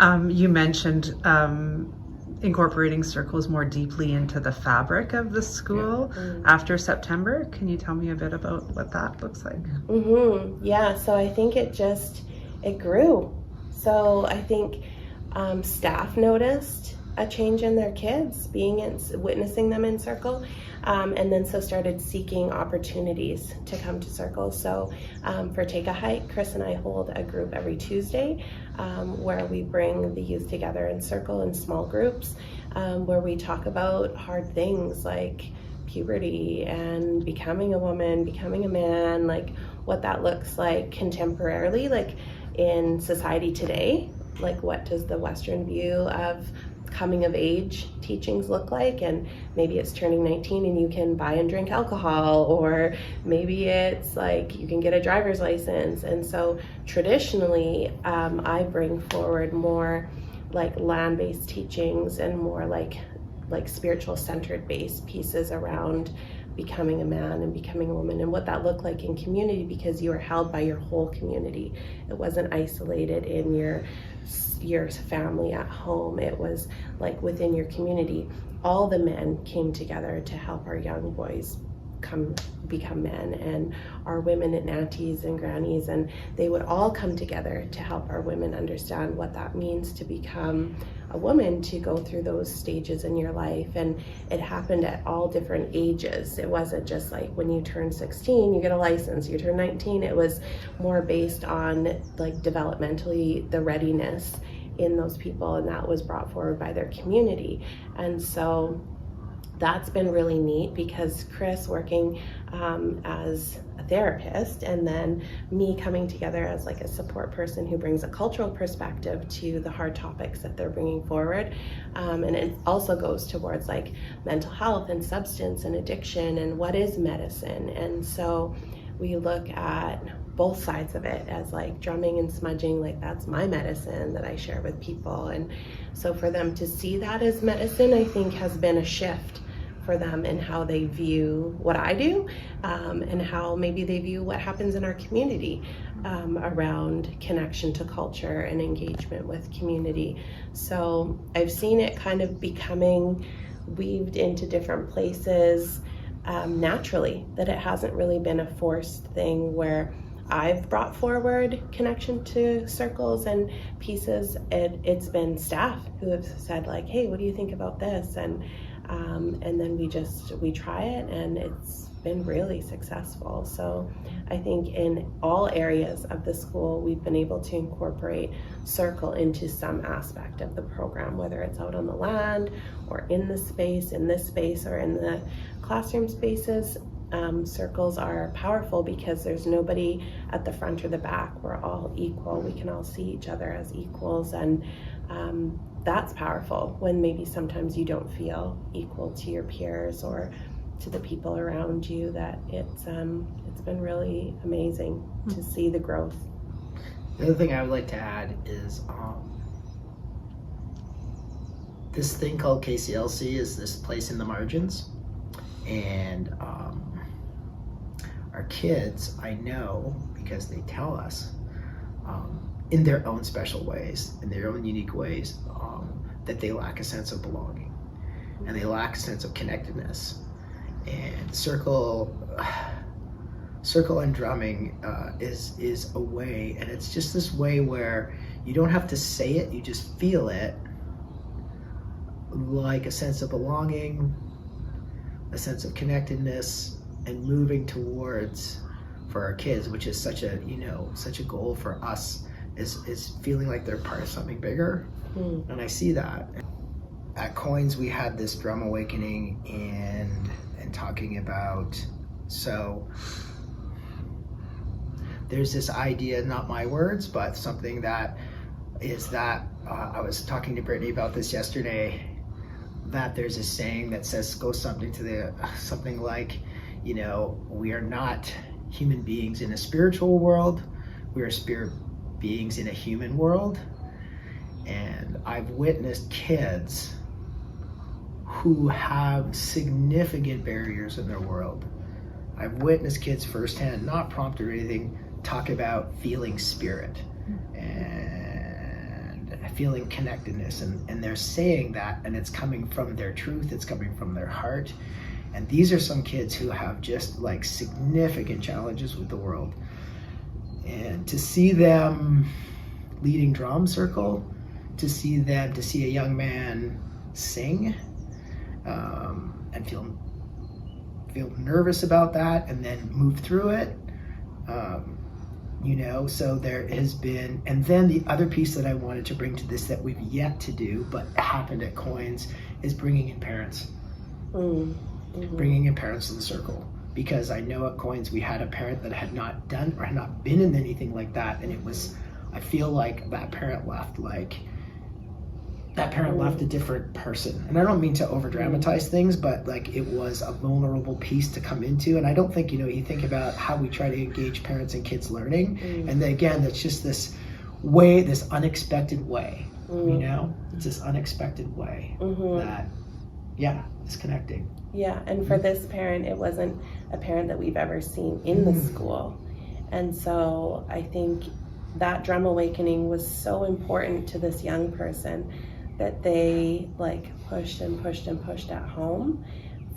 You mentioned incorporating circles more deeply into the fabric of the school after September. Can you tell me a bit about what that looks like? Yeah, so I think it grew. So I think staff noticed a change in their kids, witnessing them in Circle, and then so started seeking opportunities to come to Circle. So for Take a Hike, Chris and I hold a group every Tuesday where we bring the youth together in Circle in small groups, where we talk about hard things like puberty and becoming a woman, becoming a man, like what that looks like contemporarily, like in society today. Like, what does the Western view of coming of age teachings look like? And maybe it's turning 19 and you can buy and drink alcohol, or maybe it's like you can get a driver's license. And so traditionally, I bring forward more like land-based teachings and more like spiritual centered based pieces around becoming a man and becoming a woman and what that looked like in community, because you were held by your whole community. It wasn't isolated in your family at home. It was like within your community. All the men came together to help our young boys become men, and our women and aunties and grannies, and they would all come together to help our women understand what that means to become a woman, to go through those stages in your life. And it happened at all different ages. It wasn't just like when you turn 16 you get a license, you turn 19. It was more based on like developmentally the readiness in those people, and that was brought forward by their community. And so that's been really neat, because Chris working as a therapist, and then me coming together as like a support person who brings a cultural perspective to the hard topics that they're bringing forward. And it also goes towards like mental health and substance and addiction and what is medicine. And so we look at both sides of it as like drumming and smudging, like that's my medicine that I share with people. And so for them to see that as medicine, I think has been a shift for them in how they view what I do, and how maybe they view what happens in our community around connection to culture and engagement with community. So I've seen it kind of becoming weaved into different places naturally, that it hasn't really been a forced thing where I've brought forward connection to circles and pieces. It's been staff who have said like, hey, what do you think about this? And then we try it, and it's been really successful. So I think in all areas of the school, we've been able to incorporate circle into some aspect of the program, whether it's out on the land or in this space, or in the classroom spaces. Circles are powerful because there's nobody at the front or the back. We're all equal. We can all see each other as equals, and that's powerful when maybe sometimes you don't feel equal to your peers or to the people around you. That it's been really amazing to see the growth. The other thing I would like to add is this thing called Kclc is this place in the margins, and our kids, I know because they tell us in their own special ways, in their own unique ways, that they lack a sense of belonging, and they lack a sense of connectedness. And circle and drumming is a way, and it's just this way where you don't have to say it, you just feel it, like a sense of belonging, a sense of connectedness, and moving towards, for our kids, which is such a goal for us, is feeling like they're part of something bigger. And I see that. At Coins, we had this drum awakening and talking about, so there's this idea, not my words, but something that is that, I was talking to Brittany about this yesterday, that there's a saying that goes something like, we are not human beings in a spiritual world, we are spirit beings in a human world. And I've witnessed kids who have significant barriers in their world. I've witnessed kids firsthand, not prompted or anything, talk about feeling spirit and feeling connectedness, and they're saying that, and it's coming from their truth, it's coming from their heart. And these are some kids who have just like significant challenges with the world. And to see them leading drum circle, to see a young man sing, and feel nervous about that and then move through it, so there has been, and then the other piece that I wanted to bring to this that we've yet to do but happened at Coins is bringing in parents. Bringing in parents to the circle, because I know at Coins we had a parent that had not done or had not been in anything like that, and I feel like that parent left a different person. And I don't mean to over dramatize things, but like it was a vulnerable piece to come into. And I don't think, you think about how we try to engage parents and kids learning, and then again, that's just this unexpected way, it's this unexpected way that is connecting. Yeah, and for this parent, it wasn't a parent that we've ever seen in the school. And so I think that drum awakening was so important to this young person that they like pushed and pushed and pushed at home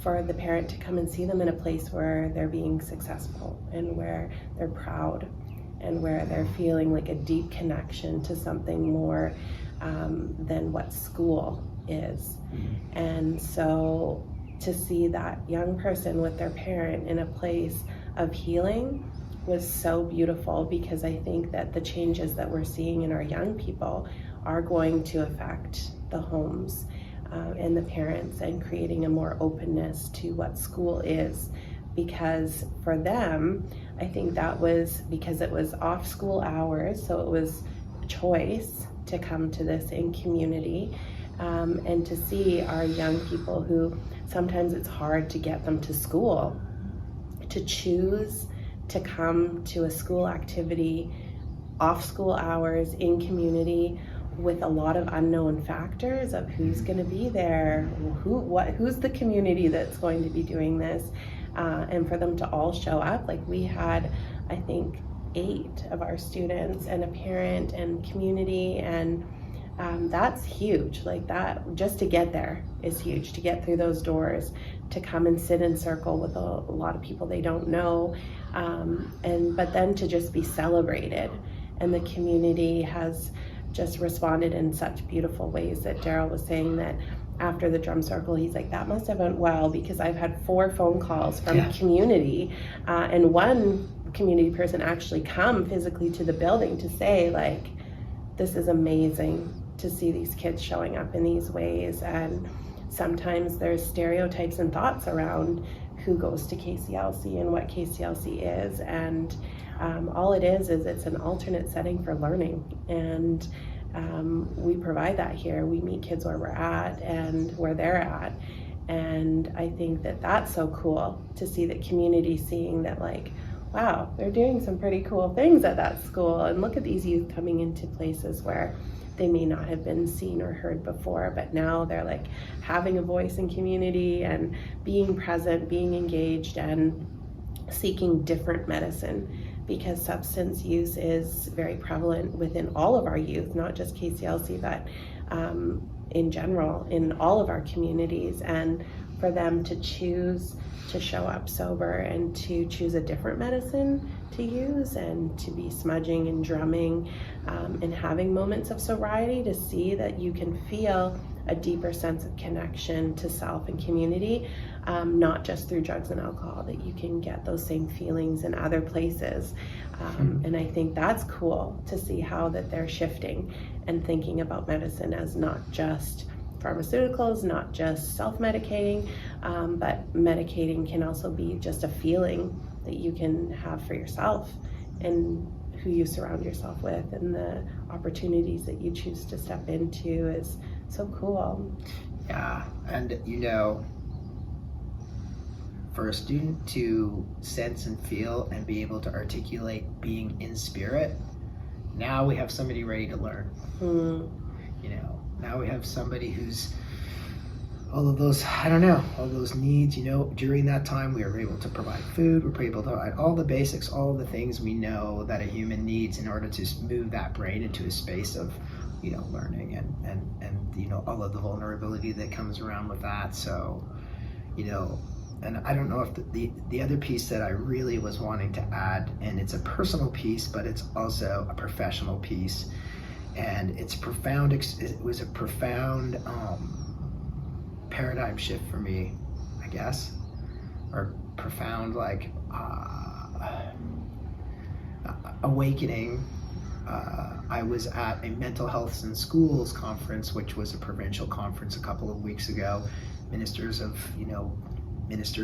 for the parent to come and see them in a place where they're being successful and where they're proud and where they're feeling like a deep connection to something more than what school is. And so to see that young person with their parent in a place of healing was so beautiful, because I think that the changes that we're seeing in our young people are going to affect the homes and the parents, and creating a more openness to what school is. Because for them, I think that was because it was off school hours, so it was a choice to come to this in community, and to see our young people who sometimes it's hard to get them to school, to choose to come to a school activity off school hours in community with a lot of unknown factors of who's going to be there, who's the community that's going to be doing this, and for them to all show up. Like we had, I think, 8 of our students and a parent and community, and that's huge. Like that, just to get there is huge, to get through those doors, to come and sit in circle with a lot of people they don't know, but then to just be celebrated. And the community has just responded in such beautiful ways that Daryl was saying that after the drum circle, he's like, that must have went well, because I've had 4 phone calls from community, and one community person actually come physically to the building to say, like, this is amazing to see these kids showing up in these ways. And sometimes there's stereotypes and thoughts around who goes to Kclc and what Kclc is, and all it is it's an alternate setting for learning, and we provide that here. We meet kids where we're at and where they're at, and I think that that's so cool to see the community seeing that, like, wow, they're doing some pretty cool things at that school, and look at these youth coming into places where they may not have been seen or heard before, but now they're like having a voice in community and being present, being engaged, and seeking different medicine, because substance use is very prevalent within all of our youth, not just Kclc, but in general in all of our communities. And for them to choose to show up sober and to choose a different medicine to use, and to be smudging and drumming and having moments of sobriety, to see that you can feel a deeper sense of connection to self and community, not just through drugs and alcohol, that you can get those same feelings in other places. And I think that's cool to see how that they're shifting and thinking about medicine as not just pharmaceuticals, not just self-medicating, but medicating can also be just a feeling that you can have for yourself and who you surround yourself with, and the opportunities that you choose to step into is so cool. Yeah, and for a student to sense and feel and be able to articulate being in spirit, now we have somebody ready to learn. Now we have somebody who's all of those needs, during that time we were able to provide food, we were able to provide all the basics, all of the things we know that a human needs in order to move that brain into a space of learning and all of the vulnerability that comes around with that. So, and I don't know if the other piece that I really was wanting to add, and it's a personal piece, but it's also a professional piece, and it's profound. It was a profound paradigm shift for me, I guess, or profound awakening. I was at a mental health in schools conference, which was a provincial conference a couple of weeks ago. Ministers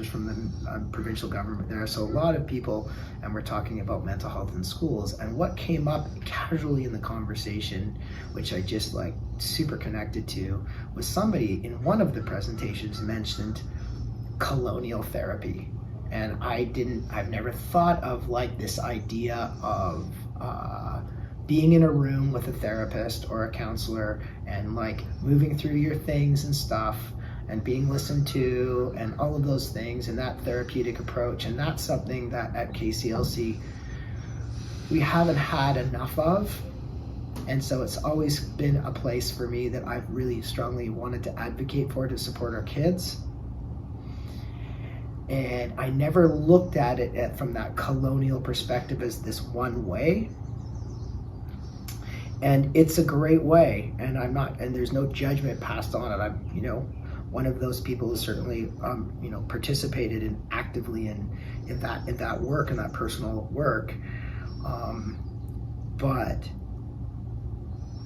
from the provincial government there. So a lot of people, and we're talking about mental health in schools. And what came up casually in the conversation, which I just super connected to, was somebody in one of the presentations mentioned colonial therapy. And I've never thought of this idea of being in a room with a therapist or a counselor and moving through your things and stuff and being listened to and all of those things, and that therapeutic approach. And that's something that at Kclc we haven't had enough of. And so it's always been a place for me that I've really strongly wanted to advocate for, to support our kids. And I never looked at it from that colonial perspective as this one way. And it's a great way, and there's no judgment passed on it. I'm, one of those people who certainly, participated actively in that work and that personal work. But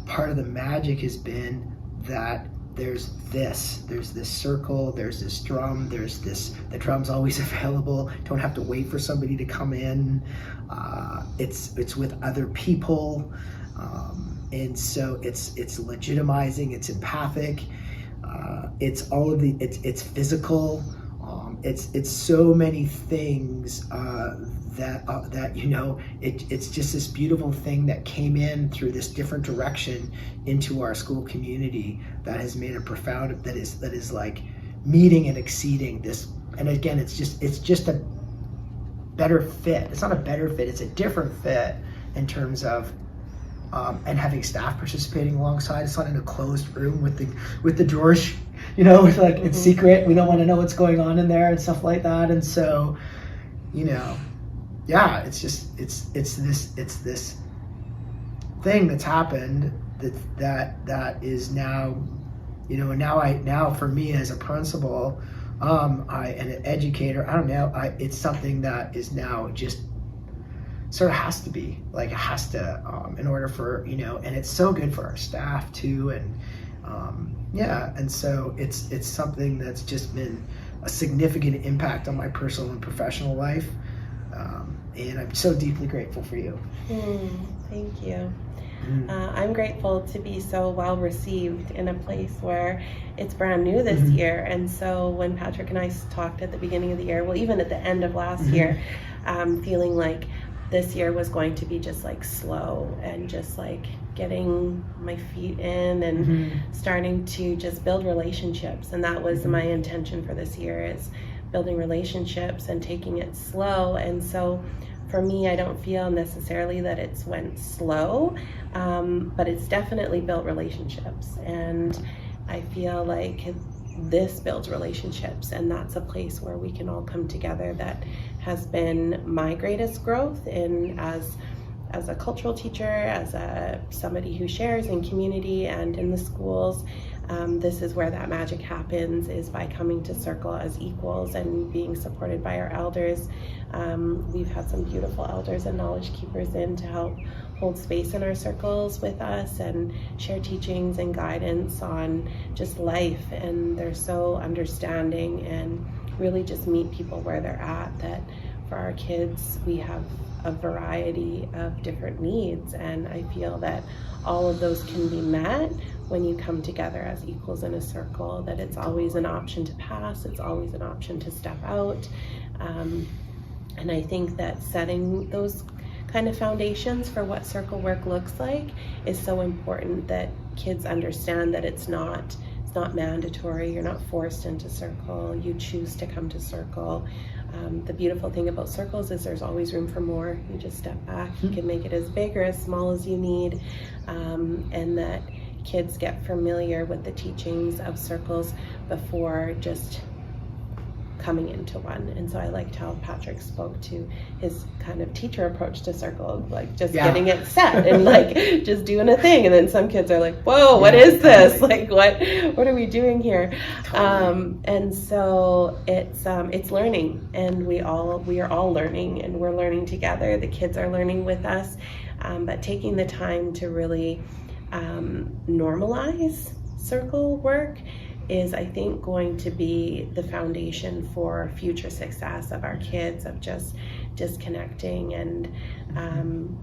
part of the magic has been that there's this circle, there's this drum, the drum's always available. Don't have to wait for somebody to come in. It's with other people. And so it's legitimizing, it's empathic, it's all of it's physical, it's so many things that it's just this beautiful thing that came in through this different direction into our school community that has made a profound, that is meeting and exceeding this. And again, it's just a better fit. It's not a better fit, it's a different fit in terms of and having staff participating alongside. It's not in a closed room with the drawers, in secret. We don't want to know what's going on in there and stuff like that. And so, it's this thing that's happened that is now, now for me as a principal, and an educator, I don't know, it's something that is now just sort of has to be, it has to, in order for, and it's so good for our staff too. And and so it's something that's just been a significant impact on my personal and professional life. And I'm so deeply grateful for you. Thank you. I'm grateful to be so well received in a place where it's brand new this year. And so when Patrick and I talked at the beginning of the year, well, even at the end of last year, feeling like this year was going to be just slow and just getting my feet in and starting to just build relationships. And that was my intention for this year, is building relationships and taking it slow. And so for me, I don't feel necessarily that it's went slow, but it's definitely built relationships. And I feel like this builds relationships, and that's a place where we can all come together. That has been my greatest growth as a cultural teacher, as somebody who shares in community and in the schools. This is where that magic happens, is by coming to Circle as equals and being supported by our elders. We've had some beautiful elders and knowledge keepers in to help hold space in our circles with us and share teachings and guidance on just life. And they're so understanding and really just meet people where they're at. That for our kids, we have a variety of different needs, and I feel that all of those can be met when you come together as equals in a circle. That it's always an option to pass, it's always an option to step out. And I think that setting those kind of foundations for what circle work looks like is so important, that kids understand that it's not mandatory. You're not forced into circle. You choose to come to circle. The beautiful thing about circles is there's always room for more. You just step back. You can make it as big or as small as you need, and that kids get familiar with the teachings of circles before just coming into one. And so I liked how Patrick spoke to his kind of teacher approach to circle, like just getting it set and like just doing a thing. And then some kids are like, whoa, what is this? Like, what are we doing here? And so it's learning, and we are all learning, and we're learning together. The kids are learning with us, but taking the time to really normalize circle work is, I think, going to be the foundation for future success of our kids, of just disconnecting and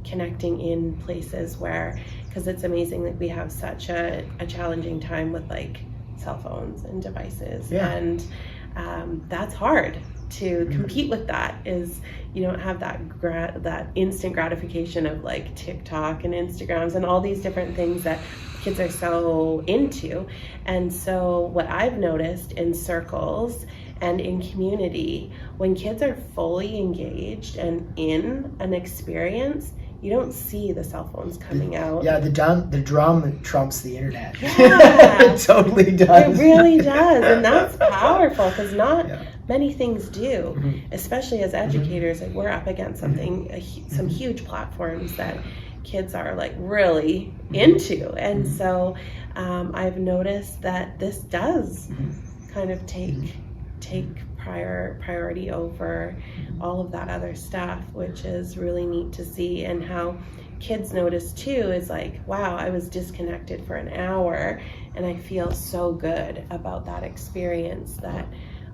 connecting in places where, because it's amazing that we have such a challenging time with like cell phones and devices, and that's hard to compete with. That is, you don't have that instant gratification of like TikTok and Instagrams and all these different things that kids are so into. And so what I've noticed in circles and in community, when kids are fully engaged and in an experience, you don't see the cell phones coming out. Yeah, the drum trumps the internet. Yeah. It totally does. It really does. And that's powerful, because not many things do, especially as educators. Like, we're up against something, some huge platforms that kids are like really into. And so I've noticed that this does kind of take priority over all of that other stuff, which is really neat to see. And how kids notice too is like, wow, I was disconnected for an hour and I feel so good about that experience, that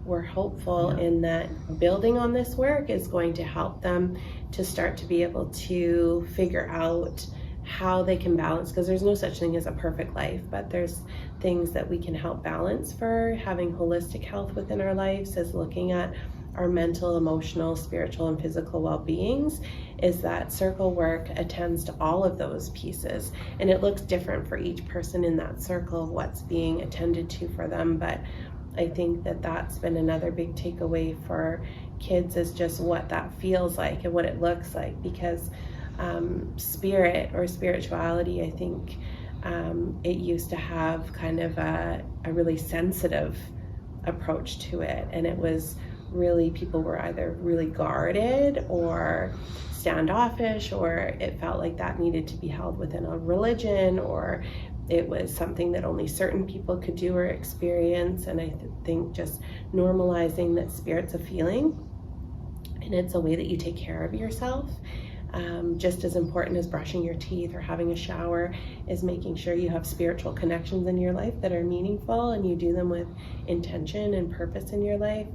we're hopeful in that building on this work is going to help them to start to be able to figure out how they can balance, because there's no such thing as a perfect life, but there's things that we can help balance for having holistic health within our lives, as looking at our mental, emotional, spiritual, and physical well-beings, is that circle work attends to all of those pieces. And it looks different for each person in that circle, what's being attended to for them. But I think that that's been another big takeaway for kids, is just what that feels like and what it looks like. Because spirit or spirituality, I think it used to have kind of a really sensitive approach to it. And it was really, people were either really guarded or standoffish, or it felt like that needed to be held within a religion, or it was something that only certain people could do or experience. And I think just normalizing that spirit's a feeling, and it's a way that you take care of yourself. Just as important as brushing your teeth or having a shower is making sure you have spiritual connections in your life that are meaningful, and you do them with intention and purpose in your life.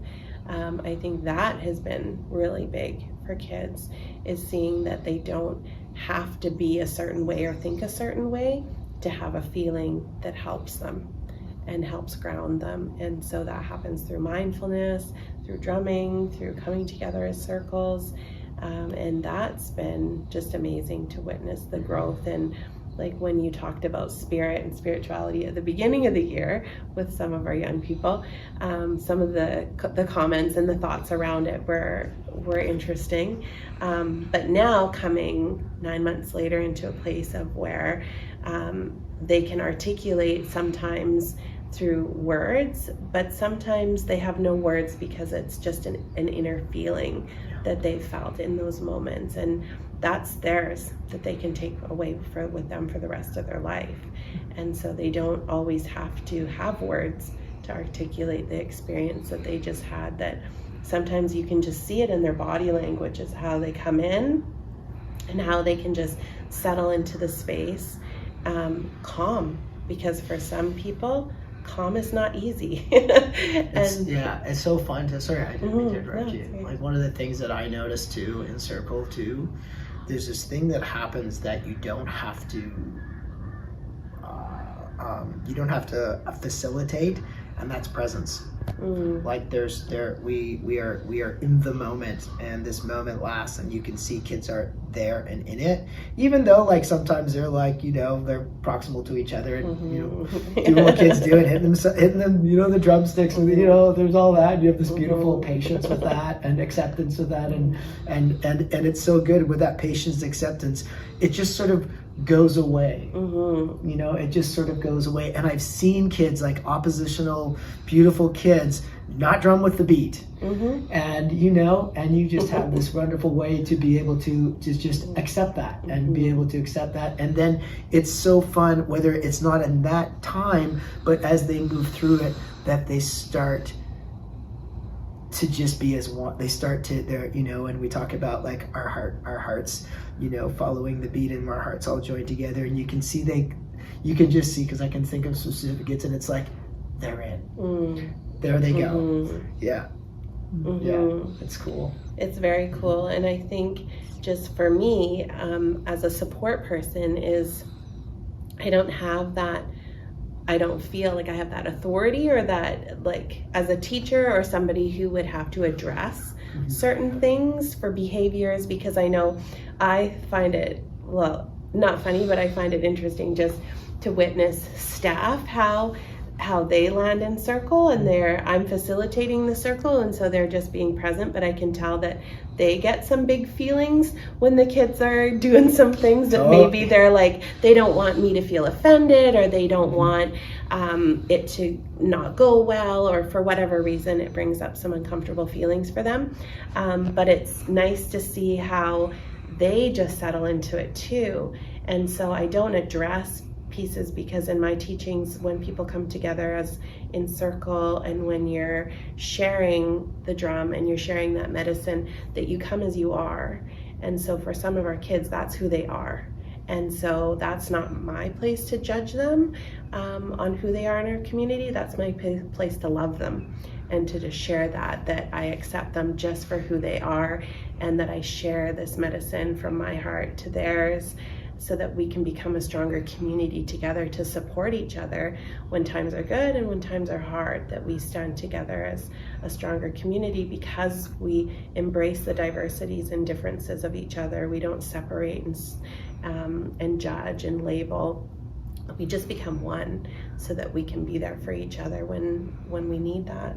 I think that has been really big for kids, is seeing that they don't have to be a certain way or think a certain way to have a feeling that helps them and helps ground them. And so that happens through mindfulness, through drumming, through coming together as circles. And that's been just amazing to witness the growth. And like when you talked about spirit and spirituality at the beginning of the year with some of our young people, some of the comments and the thoughts around it were interesting. But now coming 9 months later into a place of where they can articulate sometimes through words, but sometimes they have no words because it's just an inner feeling that they've felt in those moments, and that's theirs, that they can take away with them for the rest of their life. And so they don't always have to have words to articulate the experience that they just had, that sometimes you can just see it in their body language, is how they come in and how they can just settle into the space calm, because for some people calm is not easy. It's so fun to, sorry, I didn't mean to interrupt you. Like, one of the things that I noticed too in circle too, there's this thing that happens that you don't have to facilitate, and that's presence. Like we are in the moment, and this moment lasts, and you can see kids are there and in it, even though like sometimes they're like, they're proximal to each other, and doing what kids do and hitting them, the drumsticks, and there's all that. You have this beautiful patience with that and acceptance with that, and it's so good with that patience, acceptance. It just sort of goes away. Mm-hmm. You know, it just sort of goes away. And I've seen kids, like oppositional, beautiful kids, not drum with the beat. Mm-hmm. And, you know, and you just have this wonderful way to be able to just accept that and be able to accept that. And then it's so fun, whether it's not in that time, but as they move through it, that they start to just be as one. They start to, they're, you know, and we talk about like our hearts, you know, following the beat, and our hearts all joined together. And you can see you can just see, because I can think of certificates, and it's like they're in. There they go. Yeah. Yeah, it's cool. It's very cool. And I think just for me, as a support person, is I don't feel like I have that authority, or that, like, as a teacher or somebody who would have to address certain things for behaviors, because I know I find it, well, not funny, but I find it interesting just to witness staff, how they land in circle, and I'm facilitating the circle, and so they're just being present, but I can tell that they get some big feelings when the kids are doing some things that maybe they're like, they don't want me to feel offended, or they don't want it to not go well, or for whatever reason it brings up some uncomfortable feelings for them. But it's nice to see how they just settle into it too. And so I don't address pieces, because in my teachings, when people come together as in circle, and when you're sharing the drum and you're sharing that medicine, that you come as you are. And so for some of our kids, that's who they are. And so that's not my place to judge them on who they are in our community. That's my place to love them, and to just share that I accept them just for who they are, and that I share this medicine from my heart to theirs, so that we can become a stronger community together to support each other when times are good and when times are hard, that we stand together as a stronger community because we embrace the diversities and differences of each other. We don't separate and judge and label. We just become one, so that we can be there for each other when we need that.